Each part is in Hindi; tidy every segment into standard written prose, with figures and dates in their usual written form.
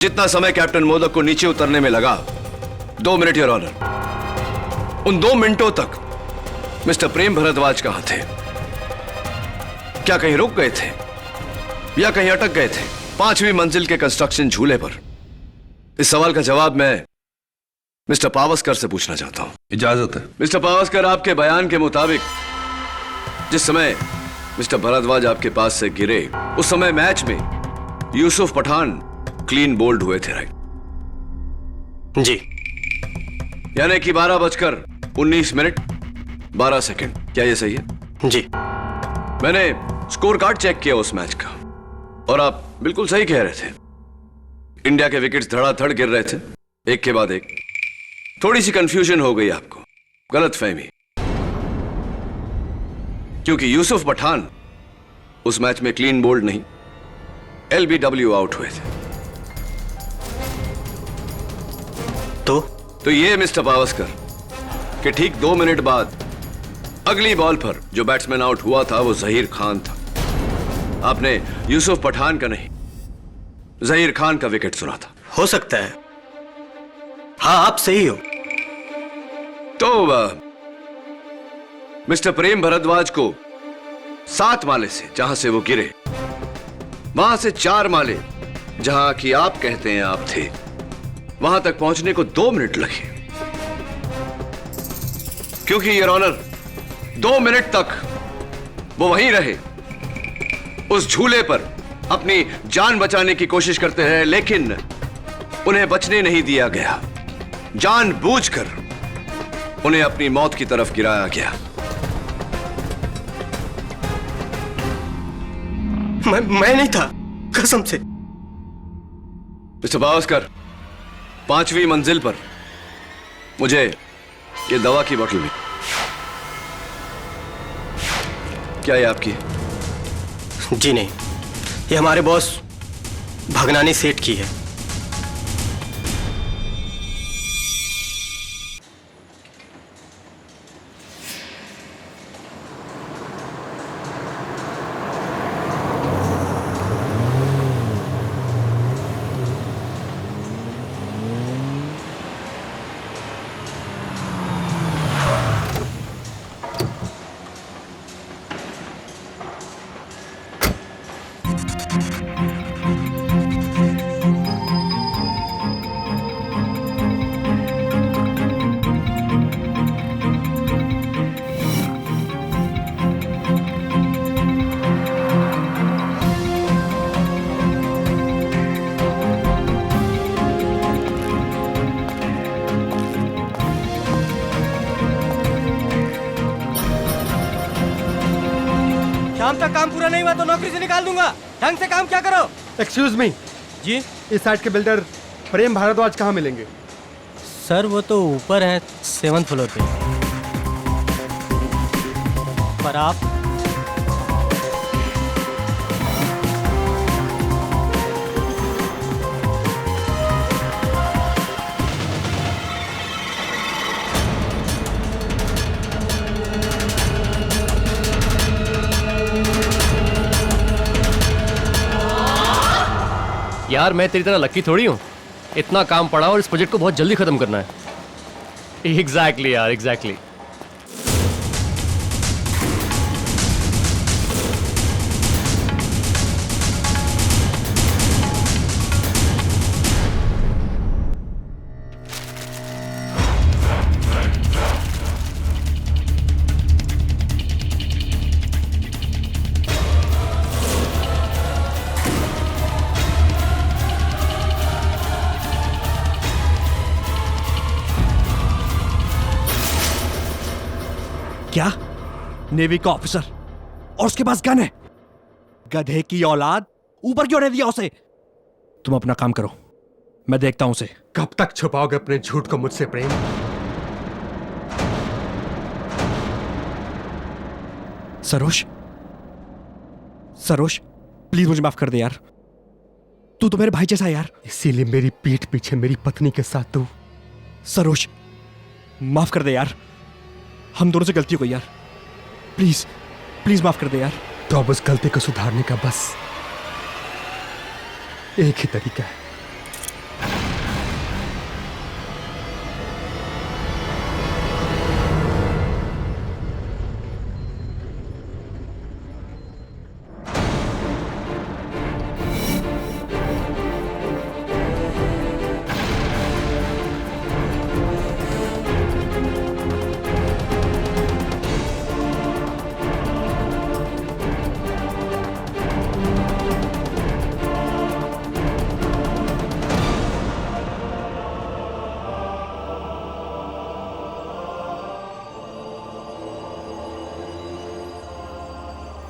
जितना समय कैप्टन मोदक को नीचे उतरने में लगा, 2 मिनट योर ऑनर, उन 2 मिनटों तक मिस्टर प्रेम भारद्वाज कहां थे? क्या कहीं रुक गए थे या कहीं अटक गए थे 5वीं मंजिल के कंस्ट्रक्शन झूले पर? इस सवाल का जवाब मैं मिस्टर पावस्कर से पूछना चाहता हूं। इजाजत है। मिस्टर पावस्कर, आपके बयान के मुताबिक जिस समय मिस्टर भारद्वाज आपके पास से गिरे, उस समय मैच में यूसुफ पठान क्लीन बोल्ड हुए थे, राइट? जी। यानी कि 12:19 12 सेकंड, क्या यह सही है? जी। मैंने स्कोर कार्ड चेक किया उस मैच का और आप बिल्कुल सही कह रहे थे। इंडिया के विकेट्स धड़ाधड़ गिर रहे थे, एक के बाद एक। थोड़ी सी कंफ्यूजन हो गई आपको, गलतफहमी, क्योंकि यूसुफ पठान उस मैच में क्लीन बोल्ड नहीं, LBW आउट हुए थे। तो ये मिस्टर पावस्कर कि ठीक 2 मिनट बाद अगली बॉल पर जो बैट्समैन आउट हुआ था वो जहीर खान था। आपने यूसुफ पठान का नहीं, जहीर खान का विकेट सुना था। हो सकता है, हाँ आप सही हो। तो मिस्टर प्रेम भारद्वाज को 7 माले से जहां से वो गिरे, वहां से 4 माले जहां कि आप कहते हैं आप थे, वहां तक पहुंचने को 2 मिनट लगे। क्योंकि योर ऑनर 2 मिनट तक वो वहीं रहे, उस झूले पर अपनी जान बचाने की कोशिश करते हैं, लेकिन उन्हें बचने नहीं दिया गया। जानबूझकर उन्हें अपनी मौत की तरफ गिराया गया। मैं नहीं था, कसम से। मिस्टर पावस्कर, 5वीं मंजिल पर मुझे ये दवा की बोतल मिली। क्या ये आपकी? जी नहीं, ये हमारे बॉस भगनानी सेठ की है। शाम तक काम पूरा नहीं हुआ तो नौकरी से निकाल दूंगा। ढंग से काम क्या करो। एक्सक्यूज मी जी इस साइड के बिल्डर प्रेम भारद्वाज कहाँ मिलेंगे? सर, वो तो ऊपर है 7th फ्लोर पे। पर आप यार मैं तेरी तरह लकी थोड़ी हूँ। इतना काम पड़ा और इस प्रोजेक्ट को बहुत जल्दी खत्म करना है। एग्जैक्टली यार, एग्जैक्टली। क्या? नेवी का ऑफिसर और उसके पास गन है? गधे की औलाद, ऊपर क्यों नहीं दिया उसे? तुम अपना काम करो, मैं देखता हूं उसे। कब तक छुपाओगे अपने झूठ को मुझसे प्रेम? सरोज, सरोज प्लीज मुझे माफ कर दे यार। तू तो मेरे भाई जैसा है यार। इसीलिए मेरी पीठ पीछे मेरी पत्नी के साथ तू। सरोज माफ कर दे यार, हम दोनों से गलती हो गई यार। प्लीज प्लीज माफ कर दे यार। तो अब उस गलती को सुधारने का बस एक ही तरीका है,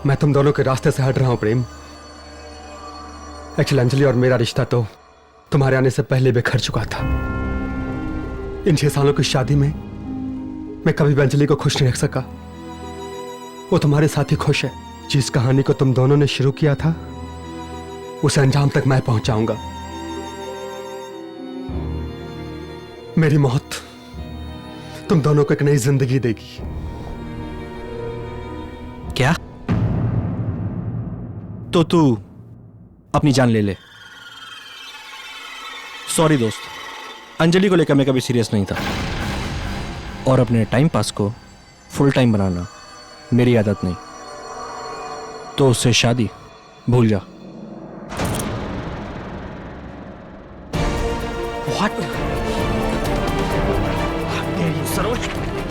मैं तुम दोनों के रास्ते से हट रहा हूं प्रेम। एक्चुअली अंजलि और मेरा रिश्ता तो तुम्हारे आने से पहले बिखर चुका था। इन 6 सालों की शादी में मैं कभी भी अंजलि को खुश नहीं रख सका। वो तुम्हारे साथ ही खुश है। जिस कहानी को तुम दोनों ने शुरू किया था उसे अंजाम तक मैं पहुंचाऊंगा। मेरी मौत तुम दोनों को एक नई जिंदगी देगी। क्या? तो तू अपनी जान ले ले। सॉरी दोस्त, अंजलि को लेकर मैं कभी सीरियस नहीं था, और अपने टाइम पास को फुल टाइम बनाना मेरी आदत नहीं। तो उससे शादी भूल जा। What? सरोज,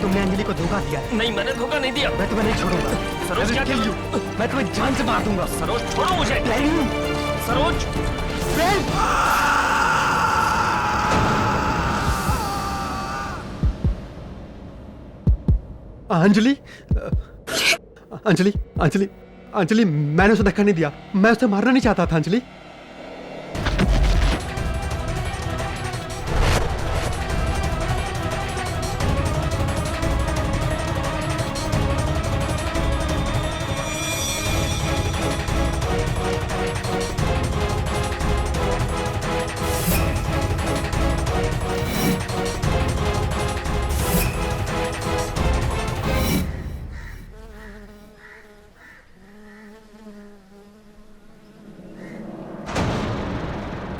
तुमने अंजलि को धोखा दिया है। नहीं, मैंने धोखा नहीं दिया। मैं तुम्हें नहीं छोड़ूंगा। सरोज, क्या किया? मैं तुम्हें जान से मार दूंगा। सरोज, छोड़ो मुझे। सरोज, अंजलि अंजलि अंजलि अंजलि, मैंने उसे धक्का नहीं दिया। मैं उसे मारना नहीं चाहता था अंजलि।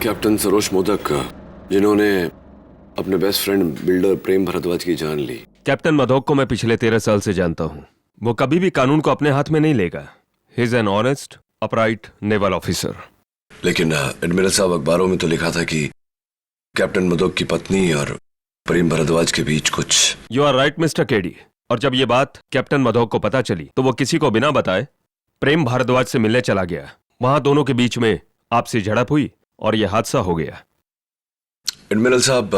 कैप्टन सरोज मोदक, जिन्होंने अपने बेस्ट फ्रेंड बिल्डर प्रेम भारद्वाज की जान ली। कैप्टन मधोक को मैं पिछले 13 साल से जानता हूं। वो कभी भी कानून को अपने हाथ में नहीं लेगा। He is an honest, upright naval officer. लेकिन एडमिरल साहब, अखबारों में तो लिखा था कि कैप्टन मधोक की पत्नी और प्रेम भारद्वाज के बीच कुछ। You are right mister KD. और जब ये बात कैप्टन मधोक को पता चली तो वो किसी को बिना बताए प्रेम भारद्वाज से मिलने चला गया। वहां दोनों के बीच में आपसी झड़प हुई और यह हादसा हो गया। एडमिरल साहब,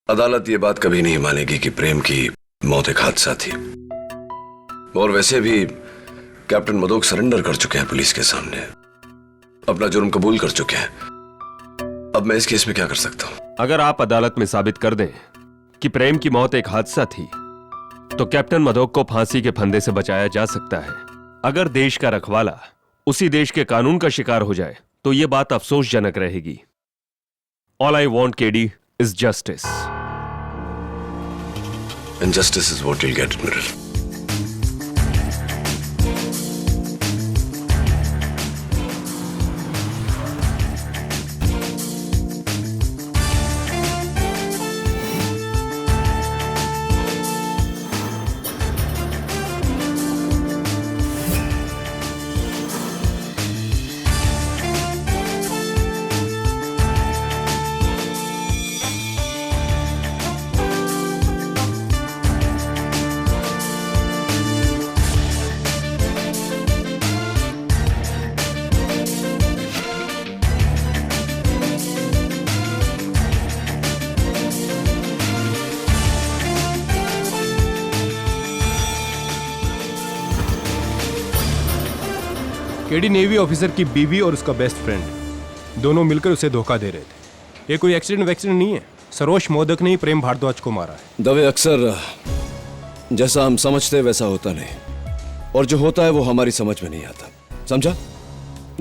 अदालत ये बात कभी नहीं मानेगी कि प्रेम की मौत एक हादसा थी। और वैसे भी कैप्टन मधोक सरेंडर कर चुके हैं पुलिस के सामने, अपना जुर्म कबूल कर चुके हैं। अब मैं इस केस में क्या कर सकता हूं? अगर आप अदालत में साबित कर दें कि प्रेम की मौत एक हादसा थी तो कैप्टन मधोक को फांसी के फंदे से बचाया जा सकता है। अगर देश का रखवाला उसी देश के कानून का शिकार हो जाए तो यह बात अफसोसजनक रहेगी। All I want KD is justice. And justice is what you'll get, Admiral. KD navy officer की बीवी और उसका बेस्ट फ्रेंड दोनों मिलकर उसे धोखा दे रहे थे। ये कोई एक्सीडेंट वैक्सीडेंट नहीं है। सरोज मोदक ने ही प्रेम भारद्वाज को मारा है। दवे अक्सर जैसा हम समझते वैसा होता नहीं, और जो होता है वो हमारी समझ में नहीं आता। समझा?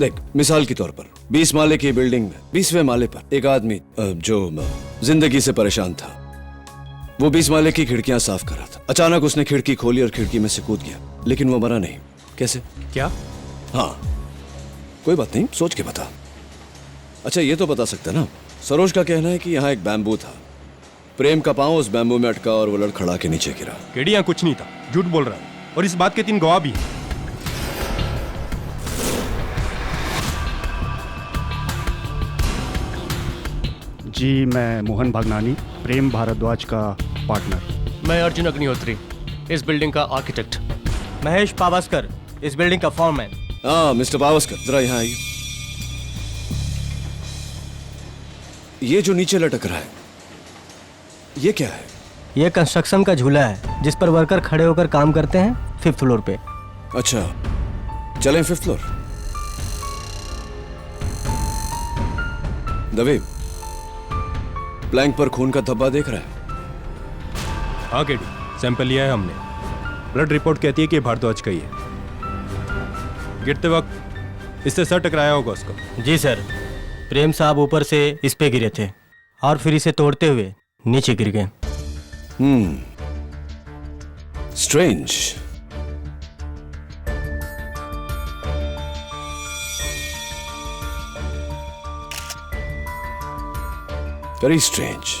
देख, मिसाल के तौर पर 20 माले की बिल्डिंग में 20वें माले पर एक आदमी जो जिंदगी से परेशान था, वो 20 माले की खिड़कियां साफ कर रहा था। अचानक उसने खिड़की खोली और खिड़की में से कूद गया, लेकिन वो मरा नहीं। कैसे? क्या? हाँ, कोई बात नहीं, सोच के बता। अच्छा, ये तो बता सकता ना, सरोज का कहना है कि यहाँ एक बैम्बू था, प्रेम का पांव उस बैम्बू में अटका और वो लड़खड़ा के नीचे गिरा। केडी यहाँ कुछ नहीं था, झूठ बोल रहा है, और इस बात के 3 गवाह भी हैं। जी, मैं मोहन भागनानी, प्रेम भारद्वाज का पार्टनर। मैं अर्जुन अग्निहोत्री, इस बिल्डिंग का आर्किटेक्ट। महेश पावस्कर, इस बिल्डिंग का फॉरमैन। हाँ, मिस्टर पावस्कर, जरा यहाँ आइए। ये जो नीचे लटक रहा है, ये क्या है? ये कंस्ट्रक्शन का झूला है जिस पर वर्कर खड़े होकर काम करते हैं 5th फ्लोर पे। अच्छा, चलें 5th फ्लोर। दवे, प्लैंक पर खून का धब्बा देख रहा है? हाँ केडी, सैंपल लिया है हमने। ब्लड रिपोर्ट कहती है कि भारद्वाज का ही है। गिरते वक्त इससे सर टकराया होगा उसको। जी सर, प्रेम साहब ऊपर से इस पे गिरे थे और फिर इसे तोड़ते हुए नीचे गिर गए। Strange. Very strange.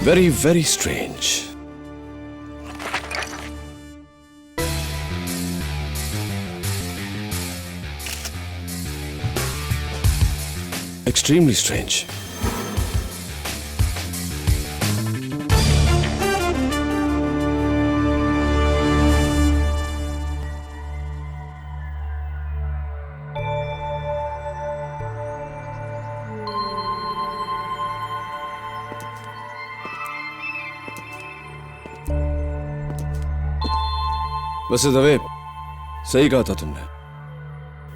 Very very strange. Extremely strange. वैसे दवे, सही कहा था तुमने,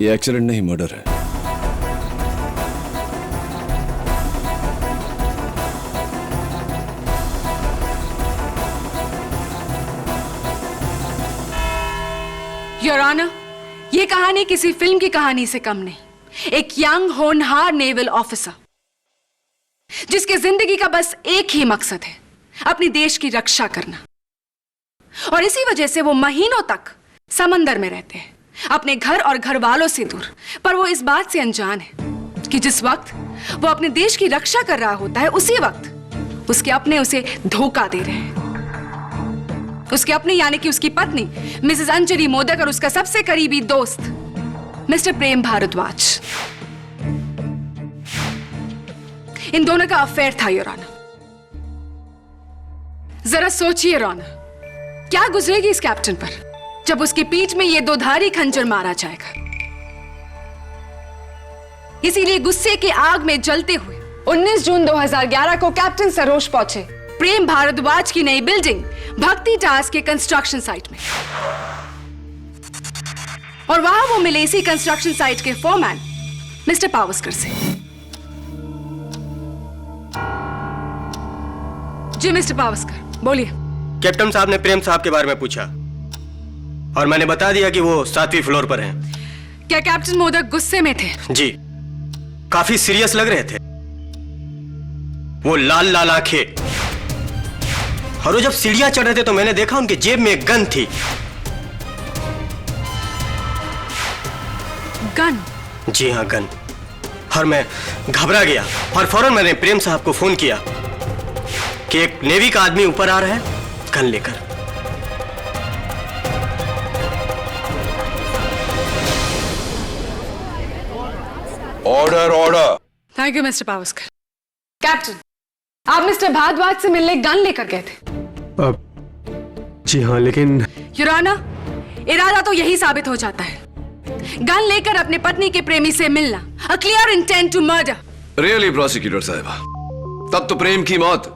ये एक्सीडेंट नहीं मर्डर है। योर ऑनर, ये कहानी किसी फिल्म की कहानी से कम नहीं। एक यंग होनहार नेवल ऑफिसर जिसके जिंदगी का बस एक ही मकसद है, अपनी देश की रक्षा करना। और इसी वजह से वो महीनों तक समंदर में रहते हैं, अपने घर और घर वालों से दूर। पर वो इस बात से अनजान है कि जिस वक्त वो अपने देश की रक्षा कर रहा होता है, उसी वक्त उसके अपने उसे धोखा दे रहे हैं। उसके अपने यानी कि उसकी पत्नी मिसेस अंजलि मोदक और उसका सबसे करीबी दोस्त मिस्टर प्रेम भारद्वाज। इन दोनों का अफेयर था योर ऑनर। जरा सोचिए योर ऑनर, क्या गुजरेगी इस कैप्टन पर जब उसकी पीठ में ये दोधारी खंजर मारा जाएगा। इसीलिए गुस्से की आग में जलते हुए 19 जून 2011 को कैप्टन सरोज पहुंचे प्रेम भारद्वाज की नई बिल्डिंग भक्ति टावर्स के कंस्ट्रक्शन साइट में। और वहां वो मिले इसी कंस्ट्रक्शन साइट के फोरमैन मिस्टर पावस्कर से। जी मिस्टर पावस्कर, बोलिए। कैप्टन साहब ने प्रेम साहब के बारे में पूछा और मैंने बता दिया कि वो 7वीं फ्लोर पर हैं। क्या कैप्टन मोदक गुस्से में थे? जी, काफी सीरियस लग रहे थे। वो लाल लाल आंखें, और वो जब सीढ़ियां चढ़ रहे थे तो मैंने देखा उनके जेब में एक गन थी। गन? जी हाँ, गन। और मैं घबरा गया और फौरन मैंने प्रेम साहब को फोन किया कि एक नेवी का आदमी ऊपर आ रहा है गन लेकर। Order order. Thank you mister Pawaskar. Captain, आप मिस्टर भारद्वाज से मिलने गन लेकर गए थे? जी हाँ, लेकिन योर ऑनर, इरादा तो यही साबित हो जाता है। गन लेकर अपने पत्नी के प्रेमी से मिलना, a clear intent to murder. Really prosecutor साहिबा, तब तो प्रेम की मौत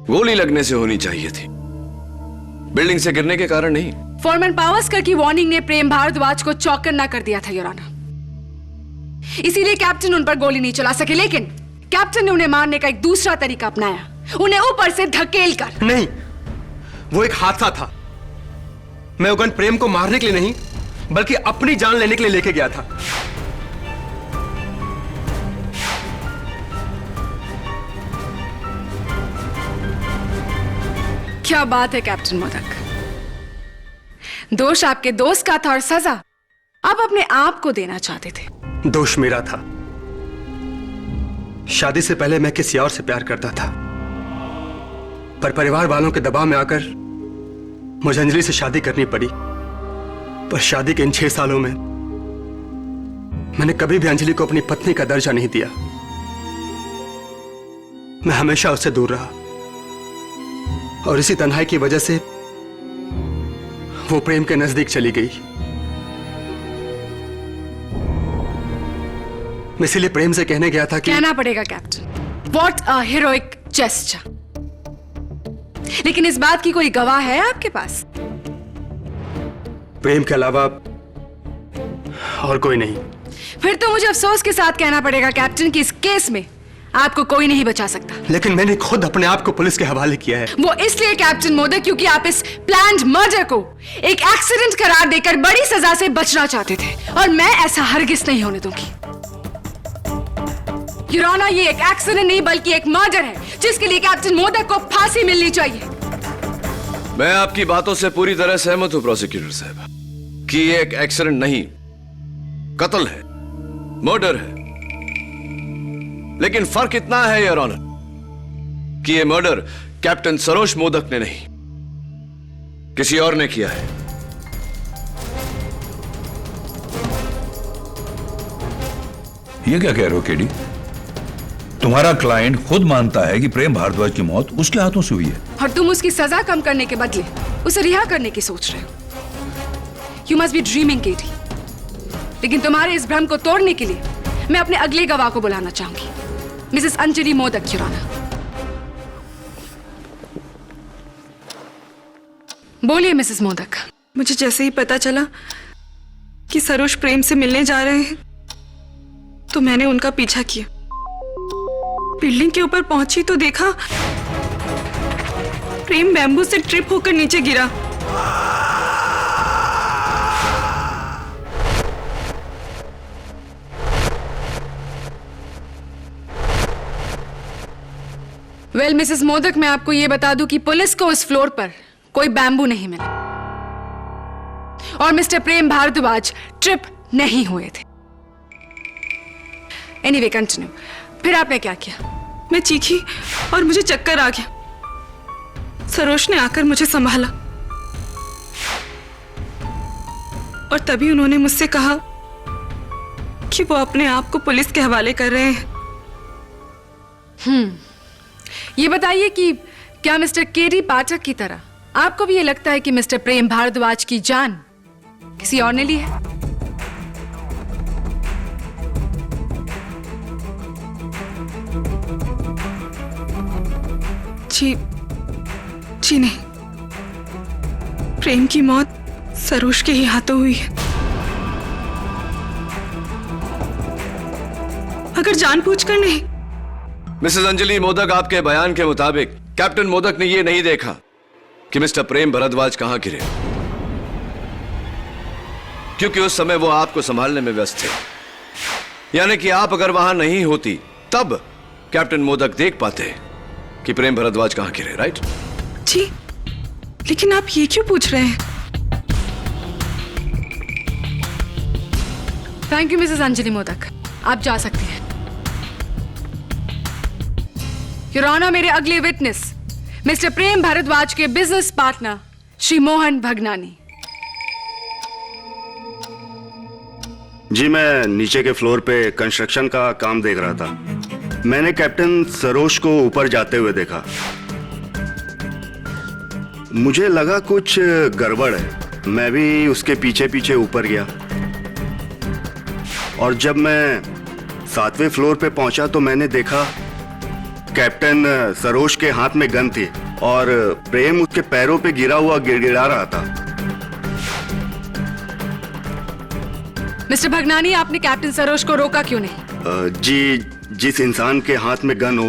गोली लगने से होनी चाहिए थी, बिल्डिंग से गिरने के कारण नहीं। फोरमैन पावस्कर की वार्निंग ने प्रेम भारद्वाज को चौकन्ना कर दिया था योर ऑनर। इसीलिए कैप्टन उन पर गोली नहीं चला सके, लेकिन कैप्टन ने उन्हें मारने का एक दूसरा तरीका अपनाया, उन्हें ऊपर से धकेल कर। नहीं, वो एक हादसा था। मैं वो गन प्रेम को मारने के लिए नहीं बल्कि अपनी जान लेने के लिए लेके गया था। क्या बात है कैप्टन मोदक, दोष आपके दोस्त का था और सजा आप अपने आप को देना चाहते थे। दोष मेरा था। शादी से पहले मैं किसी और से प्यार करता था, पर परिवार वालों के दबाव में आकर मुझे अंजलि से शादी करनी पड़ी। पर शादी के इन 6 सालों में मैंने कभी भी अंजलि को अपनी पत्नी का दर्जा नहीं दिया। मैं हमेशा उससे दूर रहा और इसी तन्हाई की वजह से वो प्रेम के नजदीक चली गई। मैं इसीलिए प्रेम से कहने गया था कि कहना पड़ेगा captain, what a heroic gesture. लेकिन इस बात की कोई गवाह है आपके पास? प्रेम के अलावा और कोई नहीं। फिर तो मुझे अफसोस के साथ कहना पड़ेगा कैप्टन कि इस केस में आपको कोई नहीं बचा सकता। लेकिन मैंने खुद अपने आप को पुलिस के हवाले किया है। वो इसलिए कैप्टन मोदक क्योंकि आप इस प्लान्ड मर्डर को एक एक्सीडेंट करार देकर बड़ी सजा से बचना चाहते थे, और मैं ऐसा हरगिज नहीं होने दूंगी। योर ऑनर, ये एक एक्सीडेंट नहीं बल्कि एक मर्डर है, जिसके लिए कैप्टन मोदक को फांसी मिलनी चाहिए। मैं आपकी बातों से पूरी तरह सहमत हूं प्रोसिक्यूटर साहब कि ये एक एक्सीडेंट नहीं, कत्ल है, मर्डर है। लेकिन फर्क इतना है योर ऑनर कि ये मर्डर कैप्टन सरोज मोदक ने नहीं, किसी और ने किया है। ये क्या कह रहे हो केडी? तुम्हारा क्लाइंट खुद मानता है कि प्रेम भारद्वाज की मौत उसके हाथों से हुई है, और तुम उसकी सजा कम करने के बदले उसे रिहा करने की सोच रहे हो। यू मस्ट बी ड्रीमिंग केटी। लेकिन तुम्हारे इस भ्रम को तोड़ने के लिए मैं अपने अगले गवाह को बुलाना चाहूंगी, Mrs Anjali Modak your honour. बोलिए मिसेस मोदक। मुझे जैसे ही पता चला कि सरोज प्रेम से मिलने जा रहे हैं तो मैंने उनका पीछा किया। बिल्डिंग के ऊपर पहुंची तो देखा प्रेम बैम्बू से ट्रिप होकर नीचे गिरा। वेल मिसेस मोदक, मैं आपको यह बता दूं कि पुलिस को उस फ्लोर पर कोई बैम्बू नहीं मिला और मिस्टर प्रेम भारद्वाज ट्रिप नहीं हुए थे। Anyway continue. फिर आपने क्या किया? मैं चीखी और मुझे चक्कर आ गया। सरोज ने आकर मुझे संभाला और तभी उन्होंने मुझसे कहा कि वो अपने आप को पुलिस के हवाले कर रहे हैं। ये बताइए कि क्या मिस्टर केडी पाठक की तरह आपको भी ये लगता है कि मिस्टर प्रेम भारद्वाज की जान किसी और ने ली है? जी नहीं, प्रेम की मौत सरोज के ही हाथों हुई है। अगर जानबूझकर नहीं। मिसेस अंजलि मोदक, आपके बयान के मुताबिक कैप्टन मोदक ने यह नहीं देखा कि मिस्टर प्रेम भारद्वाज कहां गिरे, क्योंकि उस समय वो आपको संभालने में व्यस्त थे। यानी कि आप अगर वहां नहीं होती तब कैप्टन मोदक देख पाते कि प्रेम भारद्वाज कहां गिरे, राइट? जी, लेकिन आप ये क्यों पूछ रहे हैं? Thank you Mrs Anjali modak, आप जा सकती हैं। योर ऑनर, मेरे अगले विटनेस मिस्टर प्रेम भारद्वाज के बिजनेस पार्टनर श्री मोहन भगनानी। जी, मैं नीचे के फ्लोर पे कंस्ट्रक्शन का काम देख रहा था। मैंने कैप्टन सरोज को ऊपर जाते हुए देखा। मुझे लगा कुछ गड़बड़ है। मैं भी उसके पीछे पीछे ऊपर गया और जब मैं 7वें फ्लोर पे पहुंचा तो मैंने देखा कैप्टन सरोज के हाथ में गन थी और प्रेम उसके पैरों पे गिरा हुआ गिड़गिड़ा रहा था। मिस्टर भगनानी, आपने कैप्टन सरोज को रोका क्यों नहीं? जी, जिस इंसान के हाथ में गन हो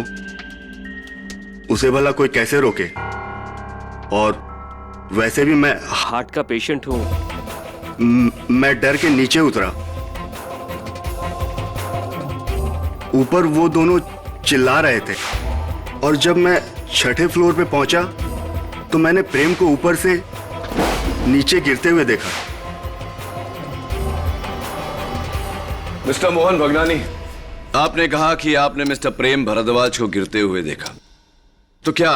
उसे भला कोई कैसे रोके? और वैसे भी मैं हार्ट का पेशेंट हूं। मैं डर के नीचे उतरा। ऊपर वो दोनों चिल्ला रहे थे और जब मैं 6ठे फ्लोर पे पहुंचा तो मैंने प्रेम को ऊपर से नीचे गिरते हुए देखा। मिस्टर मोहन भगनानी, आपने कहा कि आपने मिस्टर प्रेम भारद्वाज को गिरते हुए देखा, तो क्या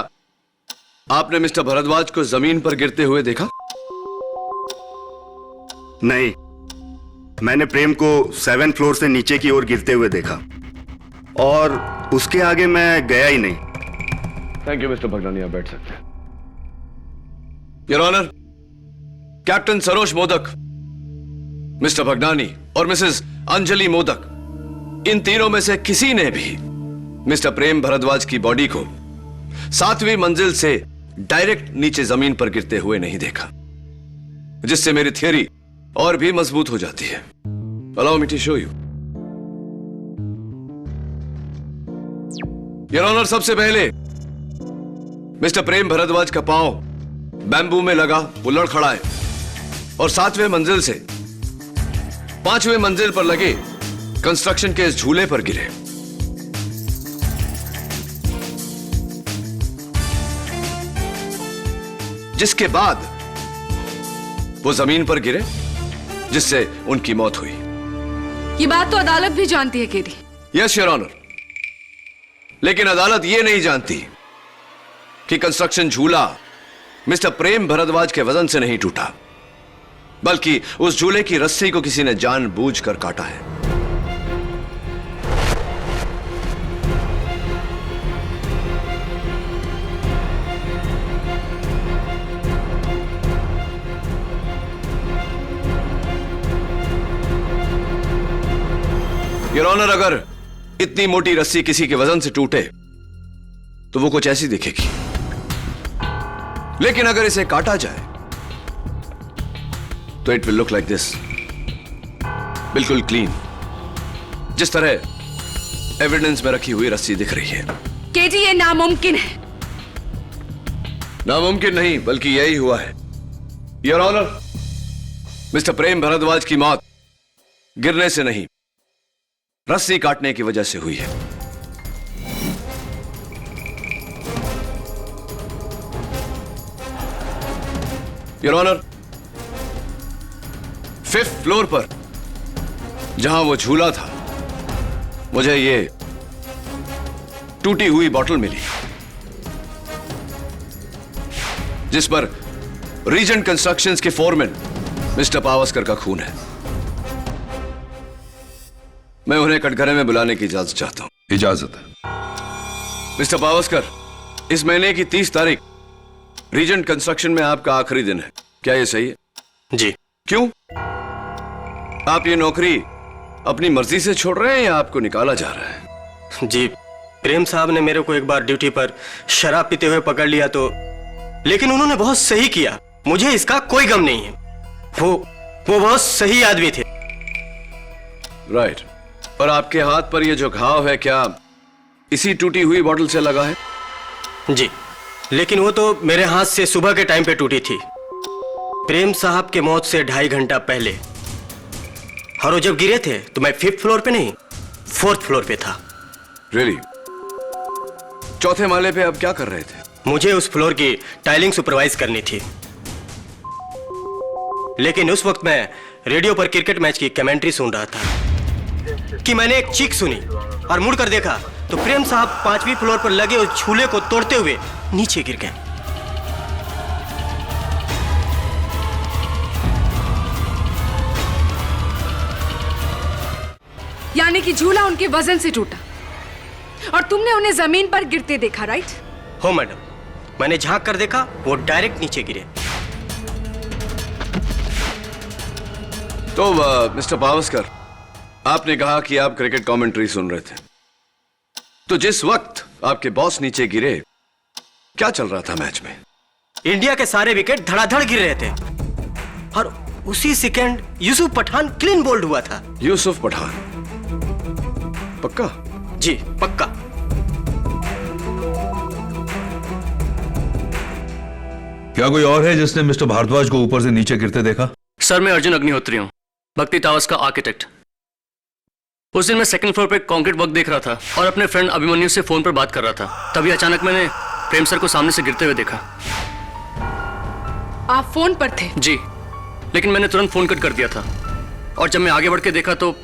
आपने मिस्टर भारद्वाज को जमीन पर गिरते हुए देखा? नहीं, मैंने प्रेम को 7 फ्लोर से नीचे की ओर गिरते हुए देखा और उसके आगे मैं गया ही नहीं। थैंक यू मिस्टर भगनानी, आप बैठ सकते हैं। Your honour, captain Saroj Modak, mister Bhagnani और मिसेस अंजलि मोदक, इन तीनों में से किसी ने भी मिस्टर प्रेम भारद्वाज की बॉडी को 7वीं मंजिल से डायरेक्ट नीचे जमीन पर गिरते हुए नहीं देखा, जिससे मेरी थियरी और भी मजबूत हो जाती है। Allow me to show you. Your honour, सबसे पहले मिस्टर प्रेम भारद्वाज का पांव बैम्बू में लगा, वो लड़ खड़ा है और 7वें मंजिल से 5वें मंजिल पर लगे कंस्ट्रक्शन के इस झूले पर गिरे। जिसके बाद वो जमीन पर गिरे, जिससे उनकी मौत हुई। ये बात तो अदालत भी जानती है केडी। यस योर ऑनर, लेकिन अदालत ये नहीं जानती कि कंस्ट्रक्शन झूला मिस्टर प्रेम भारद्वाज के वजन से नहीं टूटा, बल्कि उस झूले की रस्सी को किसी ने जानबूझकर काटा है। योर ऑनर, अगर इतनी मोटी रस्सी किसी के वजन से टूटे तो वो कुछ ऐसी दिखेगी, लेकिन अगर इसे काटा जाए तो it will look like this, बिल्कुल क्लीन, जिस तरह एविडेंस में रखी हुई रस्सी दिख रही है। केडी, ये नामुमकिन है। नामुमकिन नहीं, बल्कि यही हुआ है। योर ऑनर, मिस्टर प्रेम भारद्वाज की मौत गिरने से नहीं, रस्सी काटने की वजह से हुई है। योर ऑनर, 5th फ्लोर पर जहां वो झूला था, मुझे ये टूटी हुई बोतल मिली, जिस पर रीजेंट कंस्ट्रक्शंस के फोरमैन मिस्टर पावस्कर का खून है। मैं उन्हें कटघरे में बुलाने की इजाजत चाहता हूं। इजाजत है। मिस्टर पावस्कर, इस महीने की 30 तारीख रीजेंट कंस्ट्रक्शन में आपका आखिरी दिन है, क्या यह सही है? जी। क्यों? आप ये नौकरी अपनी मर्जी से छोड़ रहे हैं या आपको निकाला जा रहा है? जी, प्रेम साहब ने मेरे को एक बार ड्यूटी पर शराब पीते हुए पकड़ लिया तो, लेकिन उन्होंने बहुत सही किया, मुझे इसका कोई गम नहीं है। वो बहुत सही आदमी थे। राइट। और आपके हाथ पर ये जो घाव है, क्या इसी टूटी हुई बोतल से लगा है? जी, लेकिन वो तो मेरे हाथ से सुबह के टाइम पे टूटी थी, प्रेम साहब के मौत से 2.5 घंटा पहले। और वो जब गिरे थे तो मैं 5th फ्लोर पे नहीं, 4th फ्लोर पे था। रियली? चौथे माले पे आप क्या कर रहे थे? मुझे उस फ्लोर की टाइलिंग सुपरवाइज करनी थी, लेकिन उस वक्त मैं रेडियो पर क्रिकेट मैच की कमेंट्री सुन रहा था कि मैंने एक चीख सुनी और मुड़कर देखा तो प्रेम साहब 5वीं फ्लोर पर लगे उस झूले को तोड़ते हुए नीचे गिर गए। यानी कि झूला उनके वजन से टूटा और तुमने उन्हें जमीन पर गिरते देखा, राइट? हो मैडम, मैंने झांक कर देखा, वो डायरेक्ट नीचे गिरे। तो मिस्टर पावस्कर, आपने कहा कि आप क्रिकेट कमेंट्री सुन रहे थे, तो जिस वक्त आपके बॉस नीचे गिरे, क्या चल रहा था मैच में? इंडिया के सारे विकेट धड़ाधड़ गिर रहे थे और उसी second Yusuf Pathan clean bowled हुआ था। यूसुफ पठान? पक्का? जी पक्का। क्या कोई और है जिसने मिस्टर भारद्वाज को ऊपर से नीचे गिरते देखा? सर, मैं अर्जुन अग्निहोत्री हूँ, भक्ति टावर्स का आर्किटेक्ट। उस दिन मैं 2nd फ्लोर पे कंक्रीट वर्क देख रहा था और अपने फ्रेंड अभिमन्यु से फोन पर बात कर रहा था। तभी अचानक मैंने प्रेम सर को सामने से गिरते हुए देखा। आप फोन पर थे? जी, लेकिन मैंने तुरंत फोन कट कर दिया था और जब मैं आगे बढ़ के देखा तो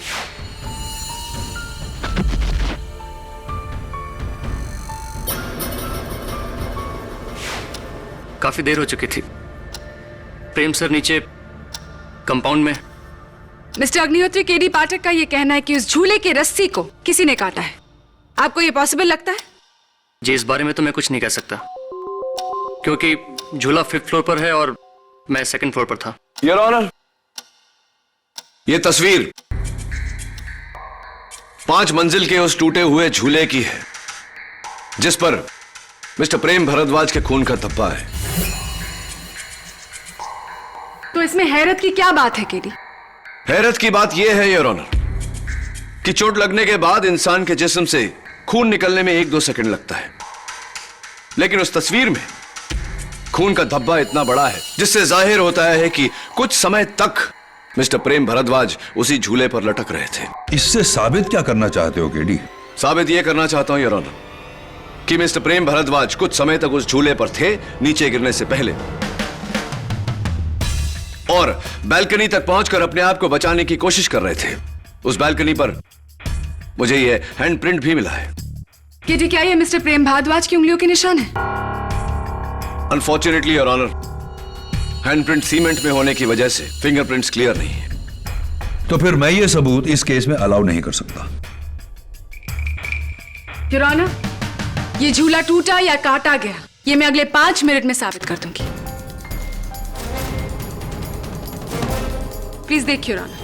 काफी देर हो चुकी थी। प्रेम सर नीचे कंपाउंड में। मिस्टर अग्निहोत्री, केडी पाठक का यह कहना है कि उस झूले की रस्सी को किसी ने काटा है। आपको यह पॉसिबल लगता है? जी, इस बारे में तो मैं कुछ नहीं कह सकता, क्योंकि झूला 5th फ्लोर पर है और मैं 2nd फ्लोर पर था। योर ऑनर, यह तस्वीर 5 मंजिल के उस टूटे हुए झूले की है जिस पर मिस्टर प्रेम भारद्वाज के खून का धब्बा है। तो इसमें हैरत की क्या बात है केडी? हैरत की बात यह है योर ऑनर कि चोट लगने के बाद इंसान के जिस्म से खून निकलने में 1-2 सेकंड लगता है, लेकिन उस तस्वीर में खून का धब्बा इतना बड़ा है जिससे जाहिर होता है कि कुछ समय तक मिस्टर प्रेम भारद्वाज उसी झूले पर लटक रहे थे। इससे साबित क्या करना चाहते हो केडी? साबित यह करना चाहता हूं योर ऑनर कि मिस्टर प्रेम भारद्वाज कुछ समय तक उस झूले पर थे नीचे गिरने से पहले, और बालकनी तक पहुंचकर अपने आप को बचाने की कोशिश कर रहे थे। उस बालकनी पर मुझे यह हैंड प्रिंट भी मिला है। केडी, क्या ये मिस्टर प्रेम भारद्वाज की उंगलियों के निशान है? Unfortunately your honour, handprint cement में होने की वजह से फिंगरप्रिंट्स क्लियर नहीं है। तो फिर मैं ये सबूत इस केस में अलाउ नहीं कर सकता। योर ऑनर, ये झूला टूटा या काटा गया ये मैं अगले 5 मिनट में साबित कर दूंगी। प्लीज देखिए योर ऑनर।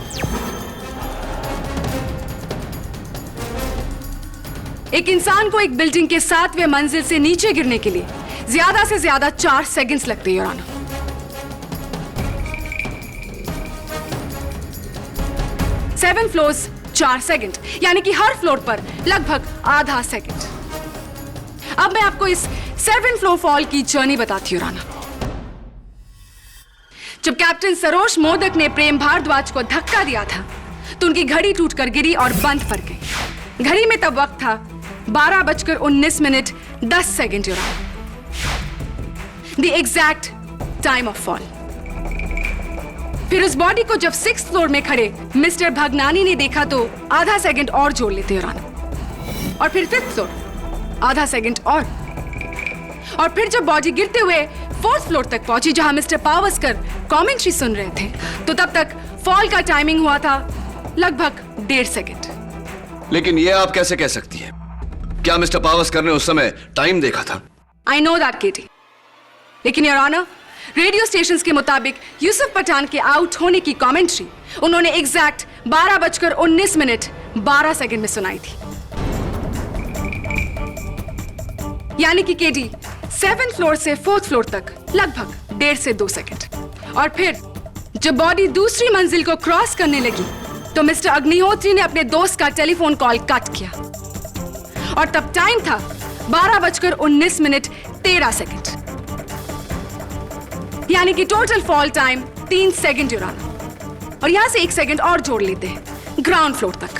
एक इंसान को एक बिल्डिंग के 7वें मंजिल से नीचे गिरने के लिए ज्यादा से ज्यादा 4 सेकंड्स लगते हैं योर ऑनर। 7 फ्लोर्स 4 सेकंड, यानी कि हर फ्लोर पर लगभग आधा सेकंड। अब मैं आपको इस 7 फ्लोर फॉल की जर्नी बताती हूं राना। जब कैप्टन सरोज मोदक ने प्रेम भारद्वाज को धक्का दिया था तो उनकी घड़ी टूटकर गिरी और बंद पड़ गई। घड़ी में तब वक्त था 12:19 your honour, the exact time of fall. फिर उस बॉडी को जब 6th फ्लोर में खड़े मिस्टर भगनानी ने देखा तो आधा सेकंड और जोड़ लेते योर ऑनर, और फिर 5th फ्लोर आधा सेकंड और फिर जब बॉडी गिरते हुए 4th फ्लोर तक पहुंची जहां मिस्टर पावस्कर कमेंट्री सुन रहे थे तो तब तक फॉल का टाइमिंग हुआ था लगभग 1.5 सेकंड। लेकिन ये आप कैसे कह सकती हैं? क्या मिस्टर पावस्कर ने उस समय टाइम देखा था? आई नो दैट केटी, लेकिन योर ऑनर रेडियो स्टेशंस के मुताबिक यूसुफ पठान के आउट होने की कमेंट्री उन्होंने एग्जैक्ट 12:19 में सुनाई थी। यानी कि केडी 7th फ्लोर से 4th फ्लोर तक लगभग 1.5 से 2 सेकंड। और फिर जब बॉडी दूसरी मंजिल को क्रॉस करने लगी तो मिस्टर अग्निहोत्री ने अपने दोस्त का टेलीफोन कॉल कट किया और तब टाइम था 12:19 यानी कि total fall time 3 second your honour. और यहां से 1 सेकंड और जोड़ लेते हैं ग्राउंड फ्लोर तक।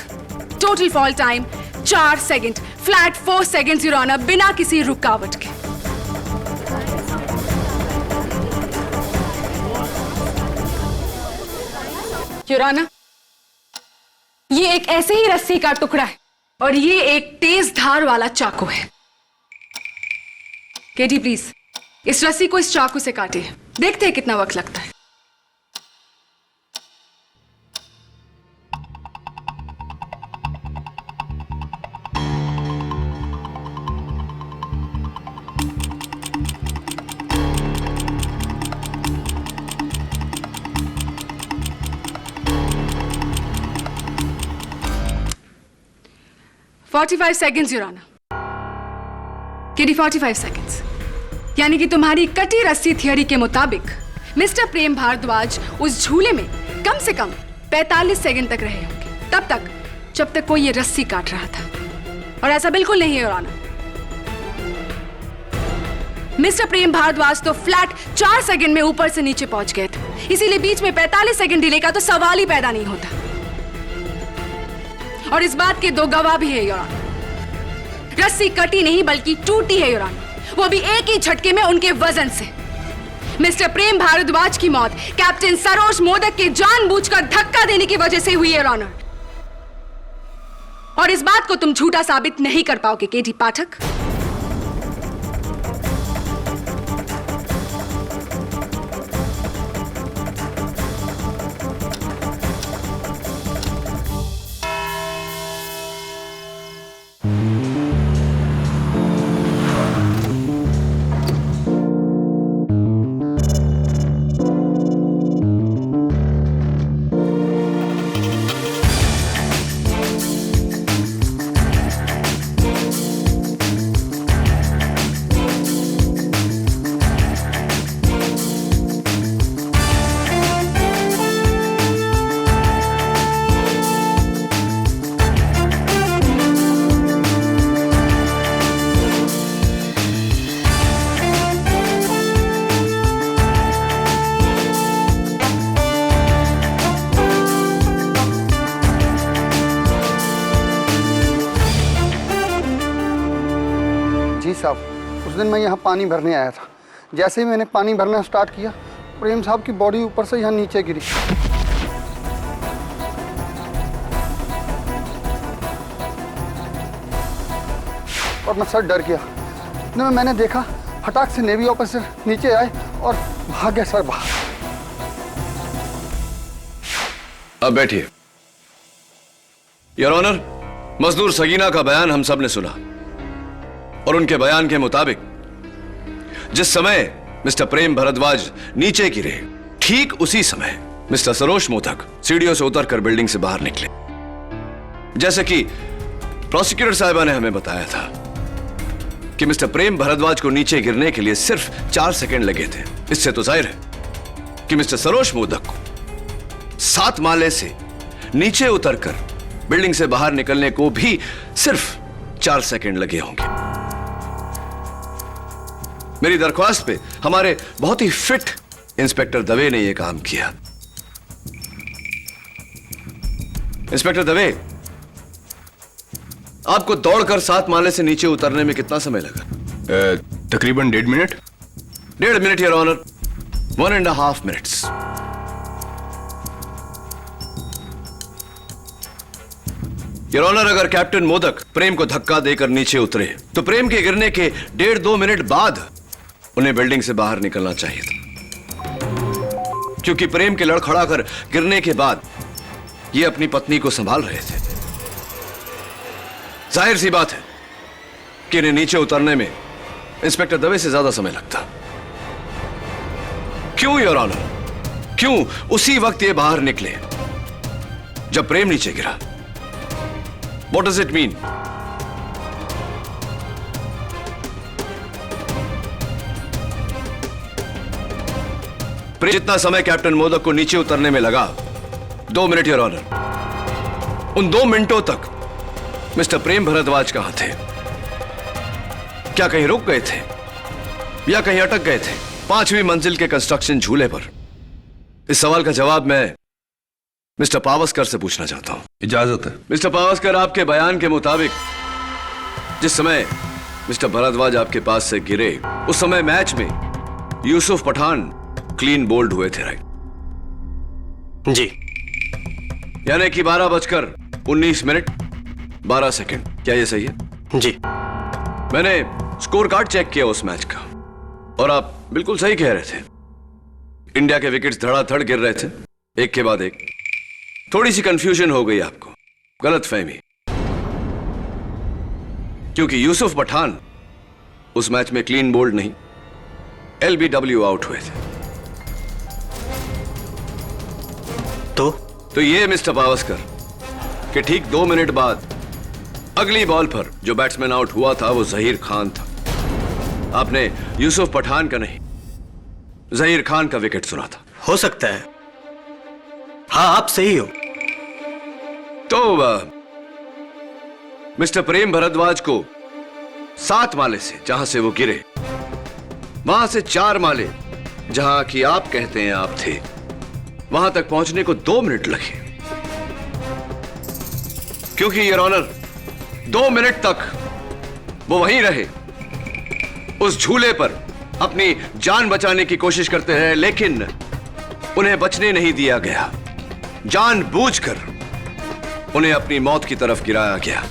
Total fall time 4 second, flat 4 second your honour, बिना किसी रुकावट के। योर ऑनर, ये एक ऐसे ही रस्सी का टुकड़ा है और ये एक तेज धार वाला चाकू है। केडी प्लीज इस रस्सी को इस चाकू से काटे, देखते हैं कितना वक्त लगता है। "45 seconds, Your Honor." KD 45 seconds, यानी कि तुम्हारी कटी रस्सी थियरी के मुताबिक मिस्टर प्रेम भारद्वाज उस झूले में कम से कम 45 सेकंड तक रहे होंगे, तब तक जब तक कोई ये रस्सी काट रहा था। और ऐसा बिल्कुल नहीं है योर ऑनर। मिस्टर प्रेम भारद्वाज तो फ्लैट 4 सेकंड में ऊपर से नीचे पहुंच गए थे, इसीलिए बीच में 45 सेकंड डिले का तो सवाल ही पैदा नहीं होता। और इस बात के 2 गवाह भी है योर ऑनर। रस्सी कटी नहीं बल्कि टूटी है योर ऑनर, वो भी एक ही झटके में उनके वजन से। मिस्टर प्रेम भारद्वाज की मौत कैप्टन सरोज मोदक के जानबूझकर धक्का देने की वजह से हुई है योर ऑनर। और इस बात को तुम झूठा साबित नहीं कर पाओगे केडी पाठक। साहब, उस दिन मैं यहाँ पानी भरने आया था। जैसे ही मैंने पानी भरना स्टार्ट किया, प्रेम साहब की बॉडी ऊपर से यहाँ नीचे गिरी। और मैं सर डर गया। इतने में मैंने देखा फटाक से नेवी ऑफिसर नीचे आए और भाग गए सर बाहर। अब बैठिए। योर ऑनर, मजदूर सगीना का बयान हम सब ने सुना और उनके बयान के मुताबिक जिस समय मिस्टर प्रेम भारद्वाज नीचे गिरे, ठीक उसी समय मिस्टर सरोज मोदक सीढ़ियों से उतरकर बिल्डिंग से बाहर निकले। जैसे कि प्रोसिक्यूटर साहिबा ने हमें बताया था कि मिस्टर प्रेम भारद्वाज को नीचे गिरने के लिए सिर्फ 4 सेकंड लगे थे। इससे तो जाहिर है कि मिस्टर सरोज मोदक को 7 माले से नीचे उतरकर बिल्डिंग से बाहर निकलने को भी सिर्फ 4 सेकंड लगे होंगे। मेरी दरख्वास्त पे हमारे बहुत ही फिट इंस्पेक्टर दवे ने यह काम किया। इंस्पेक्टर दवे, आपको दौड़कर 7 माले से नीचे उतरने में कितना समय लगा? तकरीबन 1.5 minute. 1.5 minute your honour, 1.5 minutes. Your honour, अगर कैप्टन मोदक प्रेम को धक्का देकर नीचे उतरे तो प्रेम के गिरने के 1.5-2 मिनट बाद उन्हें बिल्डिंग से बाहर निकलना चाहिए था, क्योंकि प्रेम के लड़खड़ा कर गिरने के बाद ये अपनी पत्नी को संभाल रहे थे। जाहिर सी बात है कि इन्हें नीचे उतरने में इंस्पेक्टर दवे से ज्यादा समय लगता। क्यों योर ऑनर? क्यों उसी वक्त ये बाहर निकले जब प्रेम नीचे गिरा? What does it mean? जितना समय कैप्टन मोदक को नीचे उतरने में लगा, 2 मिनट योर ऑनर, उन 2 मिनटों तक मिस्टर प्रेम भारद्वाज कहां थे? क्या कहीं रुक गए थे या कहीं अटक गए थे 5वीं मंजिल के कंस्ट्रक्शन झूले पर? इस सवाल का जवाब मैं मिस्टर पावस्कर से पूछना चाहता हूं। इजाजत है। मिस्टर पावस्कर, आपके बयान के मुताबिक जिस समय मिस्टर भारद्वाज आपके पास से गिरे, उस समय मैच में यूसुफ पठान क्लीन बोल्ड हुए थे, राइट? जी। यानी कि 12:19 12 सेकंड। क्या यह सही है? जी। मैंने स्कोर कार्ड चेक किया उस मैच का और आप बिल्कुल सही कह रहे थे। इंडिया के विकेट्स धड़ाधड़ गिर रहे थे, एक के बाद एक। थोड़ी सी कंफ्यूजन हो गई आपको, गलतफहमी, क्योंकि यूसुफ पठान उस मैच में क्लीन बोल्ड नहीं, LBW आउट हुए थे। तो ये मिस्टर पावस्कर कि ठीक 2 मिनट बाद अगली बॉल पर जो बैट्समैन आउट हुआ था वो जहीर खान था। आपने यूसुफ पठान का नहीं, जहीर खान का विकेट सुना था। हो सकता है, हाँ आप सही हो। तो मिस्टर प्रेम भारद्वाज को 7 माले से जहां से वो गिरे, वहां से 4 माले जहां कि आप कहते हैं आप थे, वहां तक पहुंचने को 2 मिनट लगे। क्योंकि योर ऑनर 2 मिनट तक वो वहीं रहे, उस झूले पर अपनी जान बचाने की कोशिश करते रहे, लेकिन उन्हें बचने नहीं दिया गया। जानबूझकर उन्हें अपनी मौत की तरफ गिराया गया।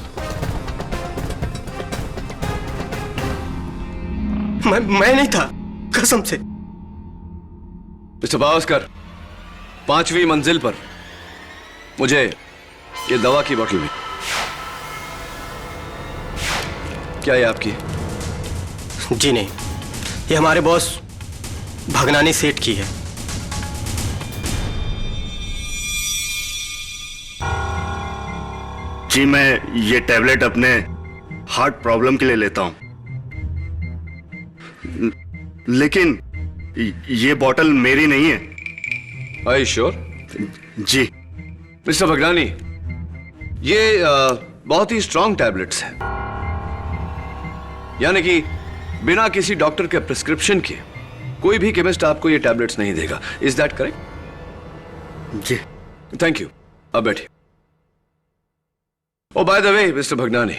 मैं नहीं था, कसम से। मिस्टर पावस्कर, 5वीं मंजिल पर मुझे ये दवा की बोतल भी। क्या ये आपकी? जी नहीं, ये हमारे बॉस भगनानी सेठ की है। जी, मैं ये टैबलेट अपने हार्ट प्रॉब्लम के लिए लेता हूं, लेकिन ये बोतल मेरी नहीं है। Are you sure? जी। मिस्टर भगनानी, ये बहुत ही स्ट्रॉन्ग टैबलेट्स हैं, यानी कि बिना किसी डॉक्टर के प्रिस्क्रिप्शन के कोई भी केमिस्ट आपको ये टैबलेट्स नहीं देगा। Is that correct? जी। Thank you. अब बैठिए। Oh by the way mister Bhagnani,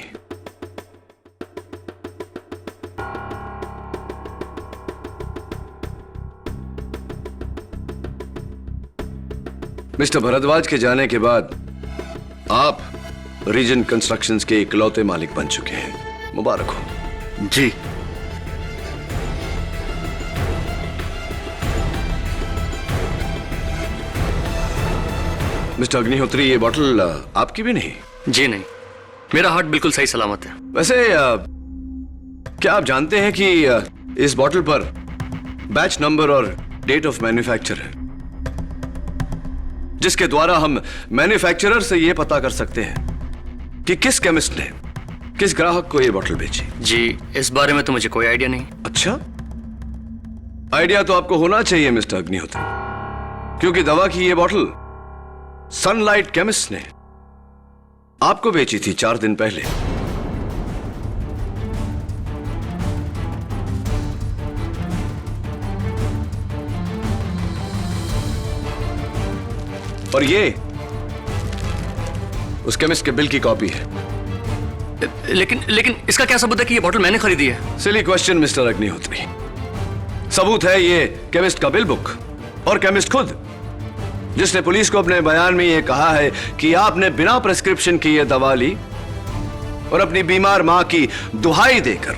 mister Bhardwaj के जाने के बाद आप रीजन कंस्ट्रक्शंस के इकलौते मालिक बन चुके हैं। मुबारक हो। जी। मिस्टर अग्निहोत्री, ये बॉटल आपकी भी नहीं? जी नहीं, मेरा हार्ट बिल्कुल सही सलामत है। वैसे क्या आप जानते हैं कि इस बॉटल पर बैच नंबर और डेट ऑफ मैन्युफैक्चर है, जिसके द्वारा हम मैन्युफैक्चरर से यह पता कर सकते हैं कि किस केमिस्ट ने किस ग्राहक को यह बॉटल बेची? जी, इस बारे में तो मुझे कोई आइडिया नहीं। अच्छा, आइडिया तो आपको होना चाहिए मिस्टर अग्निहोत्री, क्योंकि दवा की यह बॉटल सनलाइट केमिस्ट ने आपको बेची थी 4 दिन पहले। और ये उस केमिस्ट के बिल की कॉपी है। लेकिन इसका क्या सबूत है कि ये बॉटल मैंने खरीदी है? Silly question mister Agnihotri. सबूत है ये केमिस्ट का बिल बुक और केमिस्ट खुद, जिसने पुलिस को अपने बयान में यह कहा है कि आपने बिना प्रिस्क्रिप्शन की यह दवा ली और अपनी बीमार मां की दुहाई देकर,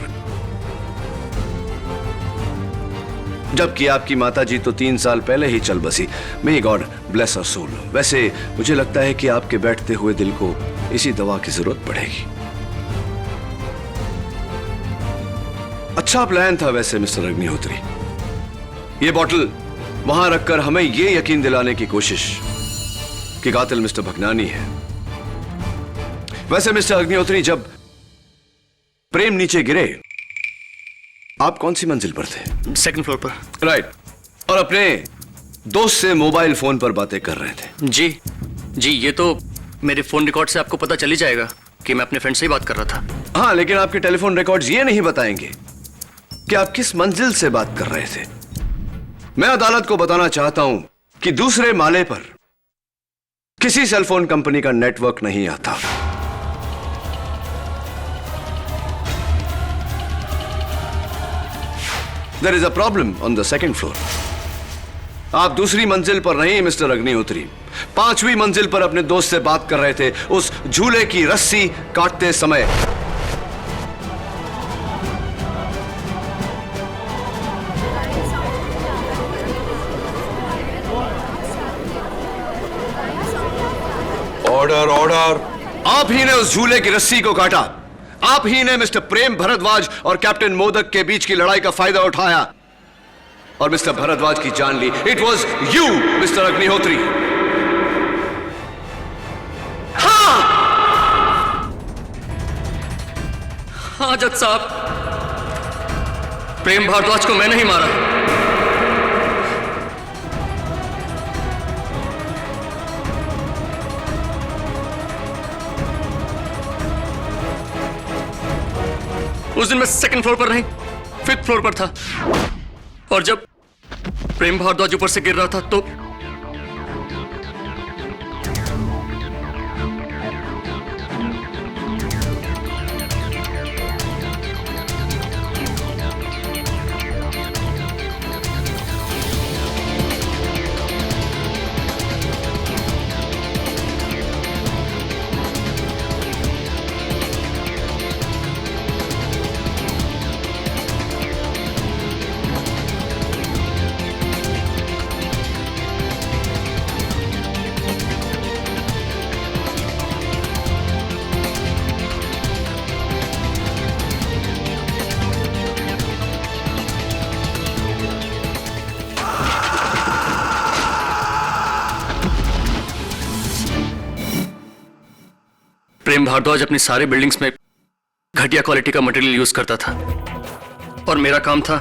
जबकि आपकी माताजी तो 3 साल पहले ही चल बसी। मे गॉड ब्लेस हर सोल। वैसे मुझे लगता है कि आपके बैठते हुए दिल को इसी दवा की जरूरत पड़ेगी। अच्छा प्लान था वैसे मिस्टर अग्निहोत्री। यह बॉटल वहां रखकर हमें यह यकीन दिलाने की कोशिश कि कातिल मिस्टर भगनानी है। वैसे मिस्टर अग्निहोत्री, जब प्रेम नीचे गिरे आप कौन सी मंजिल पर थे? 2nd फ्लोर पर। राइट। और अपने दोस्त से मोबाइल फोन पर बातें कर रहे थे? जी, ये तो मेरे फोन रिकॉर्ड से आपको पता चल ही जाएगा कि मैं अपने फ्रेंड से ही बात कर रहा था। हाँ, लेकिन आपके टेलीफोन रिकॉर्ड्स ये नहीं बताएंगे कि आप किस मंजिल से बात कर रहे थे। मैं अदालत को बताना चाहता हूं कि दूसरे माले पर किसी सेलफोन कंपनी का नेटवर्क नहीं आता। There is a problem on the 2nd floor. आप दूसरी मंजिल पर नहीं मिस्टर अग्निहोत्री, 5वीं मंजिल पर अपने दोस्त से बात कर रहे थे उस झूले की रस्सी काटते समय। Order order. आप ही ने उस झूले की रस्सी को काटा। आप ही ने मिस्टर प्रेम भरद्वाज और कैप्टन मोदक के बीच की लड़ाई का फायदा उठाया और मिस्टर भरद्वाज की जान ली। It was you mister Agnihotri. हाँ जज साहब, प्रेम भारद्वाज को मैंने ही मारा। उस दिन मैं 2nd फ्लोर पर नहीं 5th फ्लोर पर था, और जब प्रेम भारद्वाज ऊपर से गिर रहा था तो प्रेम भारद्वाज अपनी सारी बिल्डिंग्स में घटिया क्वालिटी का मटेरियल यूज करता था, और मेरा काम था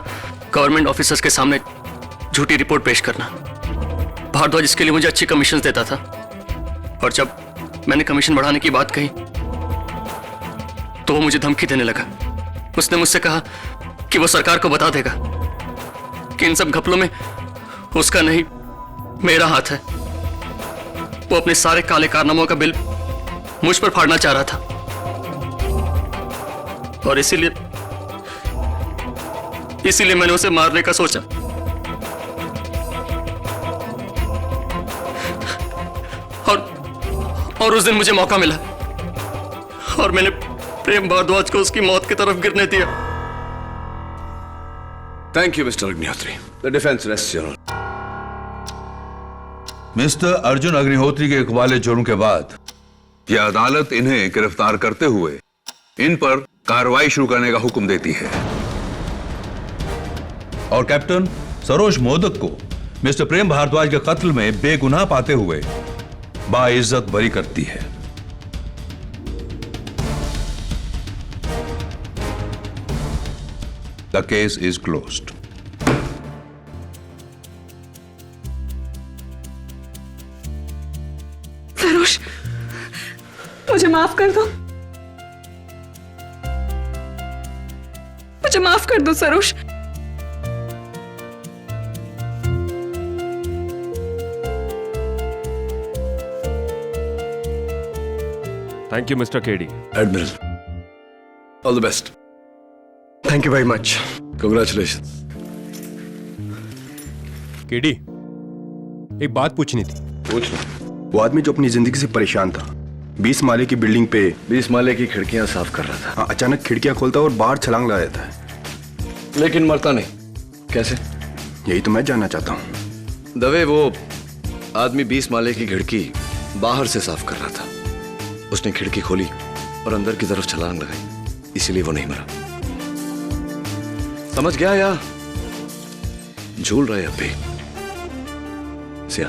गवर्नमेंट ऑफिसर्स के सामने झूठी रिपोर्ट पेश करना। भारद्वाज इसके लिए मुझे अच्छी कमीशन देता था, और जब मैंने कमीशन बढ़ाने की बात कही तो वो मुझे धमकी देने लगा। उसने मुझसे कहा कि वो सरकार को बता देगा कि इन सब घपलों में उसका नहीं मेरा हाथ है। वो अपने सारे काले कारनामों का बिल मुझ पर फाड़ना चाह रहा था, और इसीलिए मैंने उसे मारने का सोचा। और उस दिन मुझे मौका मिला और मैंने प्रेम भारद्वाज को उसकी मौत की तरफ गिरने दिया। Thank you mister Agnihotri. The defence rests your honour. Mister Arjun Agnihotri के इकबाले जुर्म के बाद यह अदालत इन्हें गिरफ्तार करते हुए इन पर कार्रवाई शुरू करने का हुक्म देती है और कैप्टन सरोज मोदक को मिस्टर प्रेम भारद्वाज के कत्ल में बेगुनाह पाते हुए बाइज्जत बरी करती है। The case is closed. Saroj, मुझे माफ कर दो, मुझे माफ कर दो Saroj. Thank you mister KD. Admiral, all the best. Thank you very much. Congratulation. KD, एक बात पूछनी थी। पूछ लो। वो आदमी जो अपनी जिंदगी से परेशान था, 20 माले की बिल्डिंग पे 20 माले की खिड़कियां साफ कर रहा था। हाँ, अचानक खिड़कियां खोलता और बाहर छलांग लगा देता है, लेकिन मरता नहीं। कैसे? यही तो मैं जानना चाहता हूँ। दवे, वो आदमी 20 माले की खिड़की बाहर से साफ कर रहा था। उसने खिड़की खोली और अंदर की तरफ छलांग लगाई, इसीलिए वो नहीं मरा। समझ गया या झूल रहे अब भी? सिया